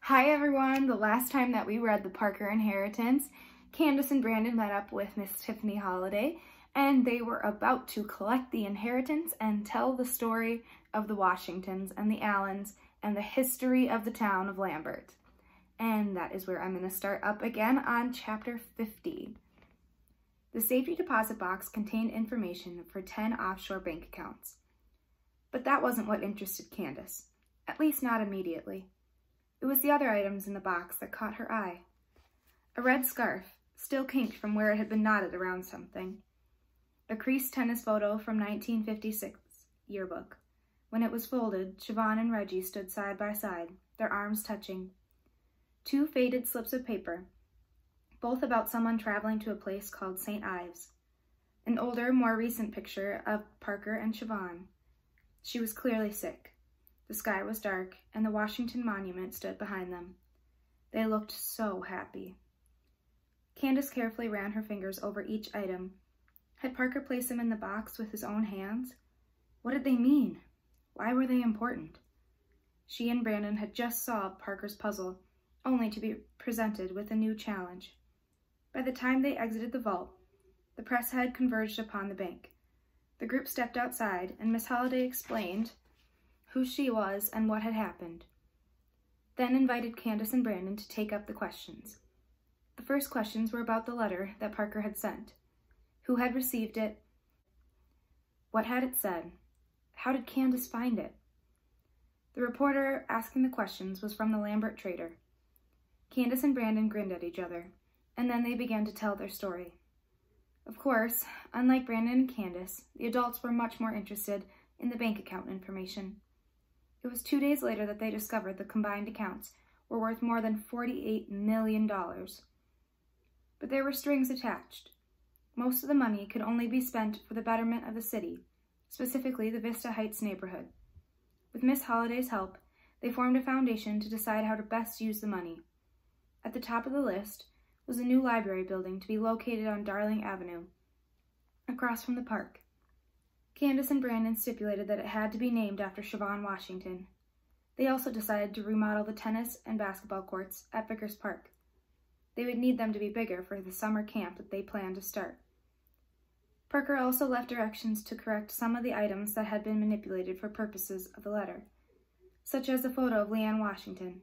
Hi everyone! The last time that we read the Parker Inheritance, Candace and Brandon met up with Miss Tiffany Holliday, and they were about to collect the inheritance and tell the story of the Washingtons and the Allens and the history of the town of Lambert. And that is where I'm going to start up again on chapter 50. The safety deposit box contained information for 10 offshore bank accounts. But that wasn't what interested Candace, at least not immediately. It was the other items in the box that caught her eye. A red scarf, still kinked from where it had been knotted around something. A creased tennis photo from 1956 yearbook. When it was folded, Siobhan and Reggie stood side by side, their arms touching. 2 faded slips of paper, both about someone traveling to a place called St. Ives. An older, more recent picture of Parker and Siobhan. She was clearly sick. The sky was dark, and the Washington Monument stood behind them. They looked so happy. Candace carefully ran her fingers over each item. Had Parker placed them in the box with his own hands? What did they mean? Why were they important? She and Brandon had just solved Parker's puzzle, only to be presented with a new challenge. By the time they exited the vault, the press had converged upon the bank. The group stepped outside, and Miss Holliday explained who she was and what had happened, then invited Candace and Brandon to take up the questions. The first questions were about the letter that Parker had sent. Who had received it? What had it said? How did Candace find it? The reporter asking the questions was from the Lambert Trader. Candace and Brandon grinned at each other, and then they began to tell their story. Of course, unlike Brandon and Candace, the adults were much more interested in the bank account information. It was 2 days later that they discovered the combined accounts were worth more than $48 million. But there were strings attached. Most of the money could only be spent for the betterment of the city, specifically the Vista Heights neighborhood. With Miss Holliday's help, they formed a foundation to decide how to best use the money. At the top of the list was a new library building to be located on Darling Avenue, across from the park. Candace and Brandon stipulated that it had to be named after Siobhan Washington. They also decided to remodel the tennis and basketball courts at Vickers Park. They would need them to be bigger for the summer camp that they planned to start. Parker also left directions to correct some of the items that had been manipulated for purposes of the letter, such as a photo of Leanne Washington.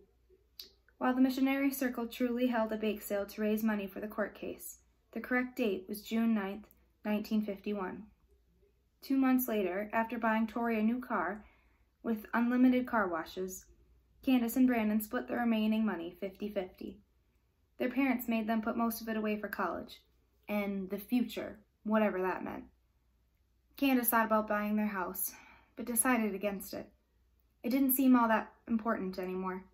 While the Missionary Circle truly held a bake sale to raise money for the court case, the correct date was June 9th, 1951. 2 months later, after buying Tori a new car with unlimited car washes, Candace and Brandon split the remaining money 50-50. Their parents made them put most of it away for college, and the future, whatever that meant. Candace thought about buying their house, but decided against it. It didn't seem all that important anymore.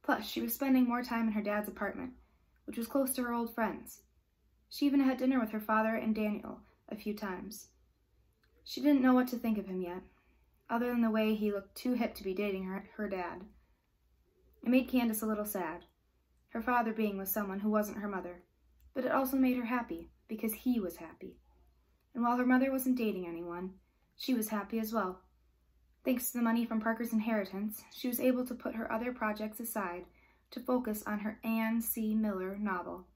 Plus, she was spending more time in her dad's apartment, which was close to her old friends. She even had dinner with her father and Daniel a few times. She didn't know what to think of him yet, other than the way he looked too hip to be dating her dad. It made Candace a little sad, her father being with someone who wasn't her mother, but it also made her happy, because he was happy. And while her mother wasn't dating anyone, she was happy as well. Thanks to the money from Parker's inheritance, she was able to put her other projects aside to focus on her Anne C. Miller novel.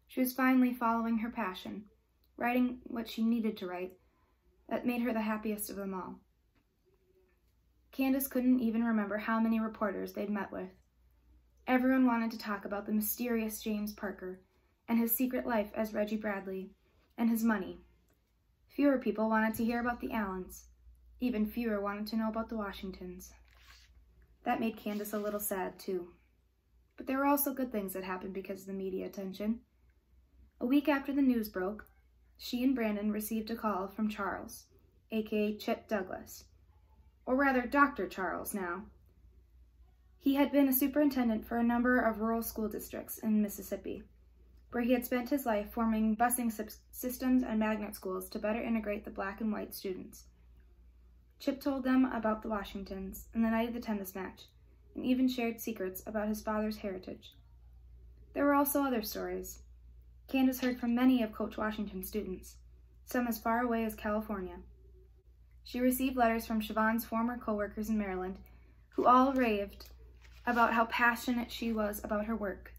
She was finally following her passion, writing what she needed to write, that made her the happiest of them all. Candace couldn't even remember how many reporters they'd met with. Everyone wanted to talk about the mysterious James Parker and his secret life as Reggie Bradley and his money. Fewer people wanted to hear about the Allens. Even fewer wanted to know about the Washingtons. That made Candace a little sad, too. But there were also good things that happened because of the media attention. A week after the news broke, she and Brandon received a call from Charles, aka Chip Douglas, or rather Dr. Charles now. He had been a superintendent for a number of rural school districts in Mississippi, where he had spent his life forming busing systems and magnet schools to better integrate the black and white students. Chip told them about the Washingtons and the night of the tennis match, and even shared secrets about his father's heritage. There were also other stories. Candace heard from many of Coach Washington's students, some as far away as California. She received letters from Siobhan's former co-workers in Maryland, who all raved about how passionate she was about her work.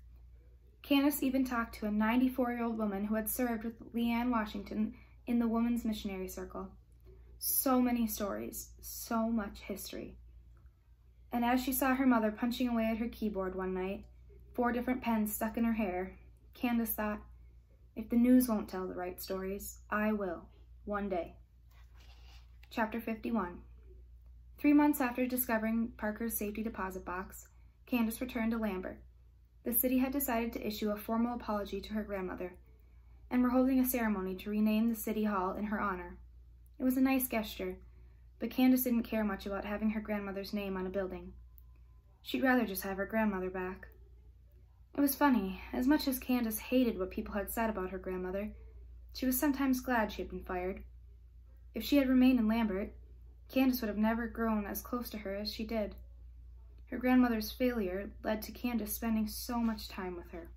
Candace even talked to a 94-year-old woman who had served with Leanne Washington in the Women's Missionary Circle. So many stories, so much history. And as she saw her mother punching away at her keyboard one night, 4 different pens stuck in her hair, Candace thought, if the news won't tell the right stories, I will, one day. Chapter 51. 3 months after discovering Parker's safety deposit box, Candace returned to Lambert. The city had decided to issue a formal apology to her grandmother, and were holding a ceremony to rename the city hall in her honor. It was a nice gesture, but Candace didn't care much about having her grandmother's name on a building. She'd rather just have her grandmother back. It was funny, as much as Candace hated what people had said about her grandmother, she was sometimes glad she had been fired. If she had remained in Lambert, Candace would have never grown as close to her as she did. Her grandmother's failure led to Candace spending so much time with her.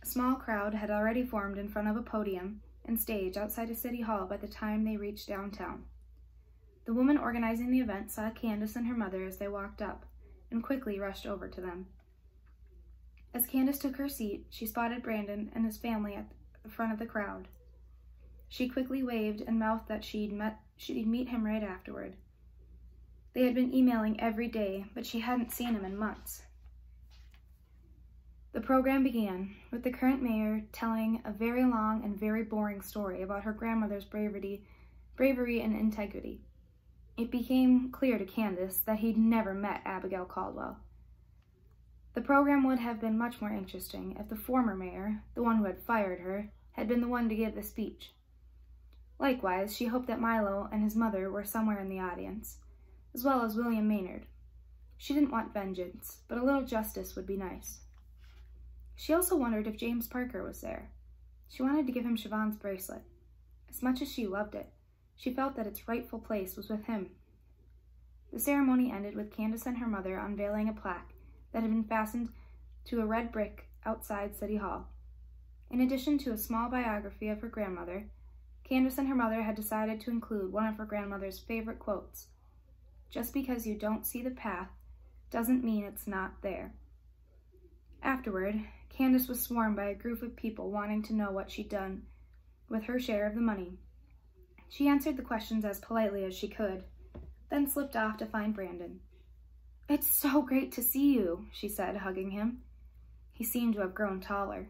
A small crowd had already formed in front of a podium and stage outside of City Hall by the time they reached downtown. The woman organizing the event saw Candace and her mother as they walked up, and quickly rushed over to them. As Candace took her seat, she spotted Brandon and his family at the front of the crowd. She quickly waved and mouthed that she'd meet him right afterward. They had been emailing every day, but she hadn't seen him in months. The program began, with the current mayor telling a very long and very boring story about her grandmother's bravery and integrity. It became clear to Candace that he'd never met Abigail Caldwell. The program would have been much more interesting if the former mayor, the one who had fired her, had been the one to give the speech. Likewise, she hoped that Milo and his mother were somewhere in the audience, as well as William Maynard. She didn't want vengeance, but a little justice would be nice. She also wondered if James Parker was there. She wanted to give him Siobhan's bracelet. As much as she loved it, she felt that its rightful place was with him. The ceremony ended with Candace and her mother unveiling a plaque that had been fastened to a red brick outside City Hall. In addition to a small biography of her grandmother, Candace and her mother had decided to include one of her grandmother's favorite quotes. Just because you don't see the path doesn't mean it's not there. Afterward, Candace was swarmed by a group of people wanting to know what she'd done with her share of the money. She answered the questions as politely as she could, then slipped off to find Brandon. "It's so great to see you," she said, hugging him. He seemed to have grown taller.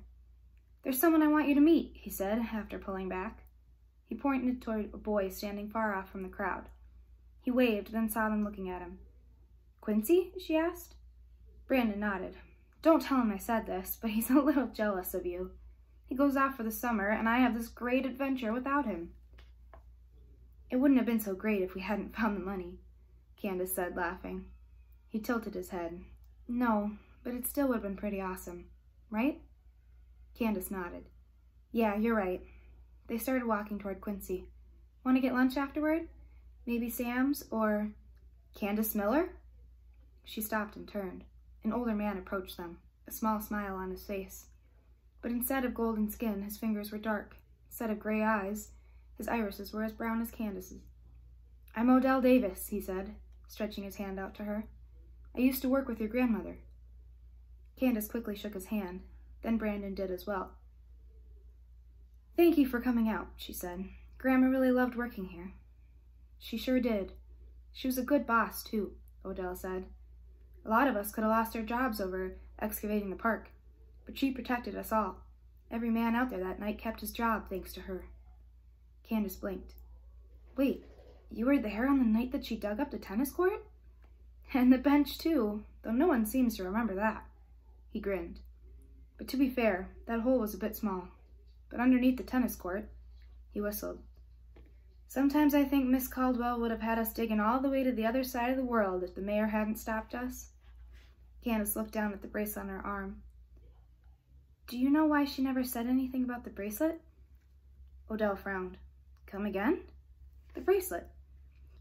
"There's someone I want you to meet," he said, after pulling back. He pointed toward a boy standing far off from the crowd. He waved, then saw them looking at him. "Quincy?" she asked. Brandon nodded. "Don't tell him I said this, but he's a little jealous of you. He goes off for the summer, and I have this great adventure without him." "It wouldn't have been so great if we hadn't found the money," Candace said, laughing. He tilted his head. "No, but it still would have been pretty awesome, right?" Candace nodded. "Yeah, you're right." They started walking toward Quincy. "Want to get lunch afterward? Maybe Sam's or Candace Miller?" She stopped and turned. An older man approached them, a small smile on his face. But instead of golden skin, his fingers were dark. Instead of gray eyes, his irises were as brown as Candace's. "I'm Odell Davis," he said, stretching his hand out to her. "I used to work with your grandmother." Candace quickly shook his hand. Then Brandon did as well. "Thank you for coming out," she said. "Grandma really loved working here." "She sure did. She was a good boss, too," Odell said. "A lot of us could have lost our jobs over excavating the park, but she protected us all. Every man out there that night kept his job thanks to her." Candace blinked. "Wait, you were there on the night that she dug up the tennis court?" "And the bench, too, though no one seems to remember that." He grinned. "But to be fair, that hole was a bit small. But underneath the tennis court," he whistled. "Sometimes I think Miss Caldwell would have had us digging all the way to the other side of the world if the mayor hadn't stopped us." Candace looked down at the bracelet on her arm. "Do you know why she never said anything about the bracelet?" Odell frowned. "Come again?" "The bracelet."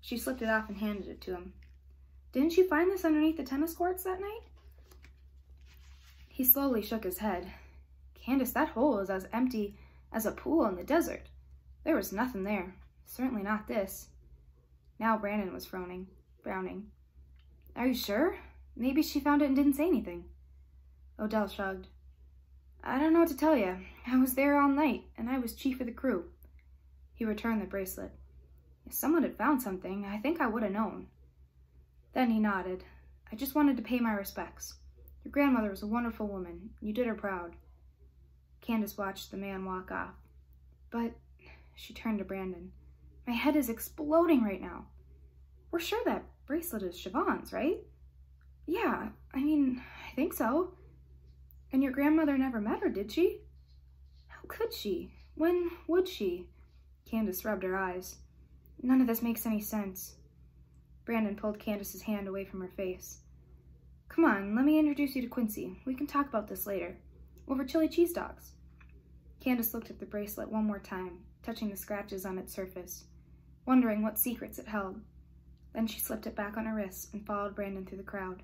She slipped it off and handed it to him. "Didn't you find this underneath the tennis courts that night?" He slowly shook his head. "Candace, that hole is as empty as a pool in the desert. There was nothing there. Certainly not this." Now Brandon was frowning. "Are you sure?" Maybe she found it and didn't say anything. Odell shrugged. I don't know what to tell you. I was there all night, and I was chief of the crew. He returned the bracelet. If someone had found something, I think I would have known. Then he nodded. I just wanted to pay my respects. Your grandmother was a wonderful woman. You did her proud. Candace watched the man walk off. But, she turned to Brandon, my head is exploding right now. We're sure that bracelet is Siobhan's, right? Yeah, I think so. And your grandmother never met her, did she? How could she? When would she? Candace rubbed her eyes. None of this makes any sense. Brandon pulled Candace's hand away from her face. Come on, let me introduce you to Quincy. We can talk about this later. Over chili cheese dogs. Candace looked at the bracelet one more time, touching the scratches on its surface, wondering what secrets it held. Then she slipped it back on her wrist and followed Brandon through the crowd.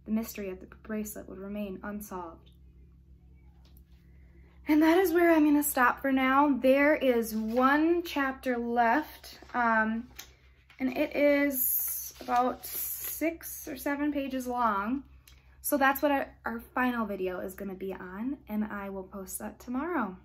The mystery of the bracelet would remain unsolved. And that is where I'm going to stop for now. There is one chapter left, and it is about 6 or 7 pages long. So that's what our final video is going to be on, and I will post that tomorrow.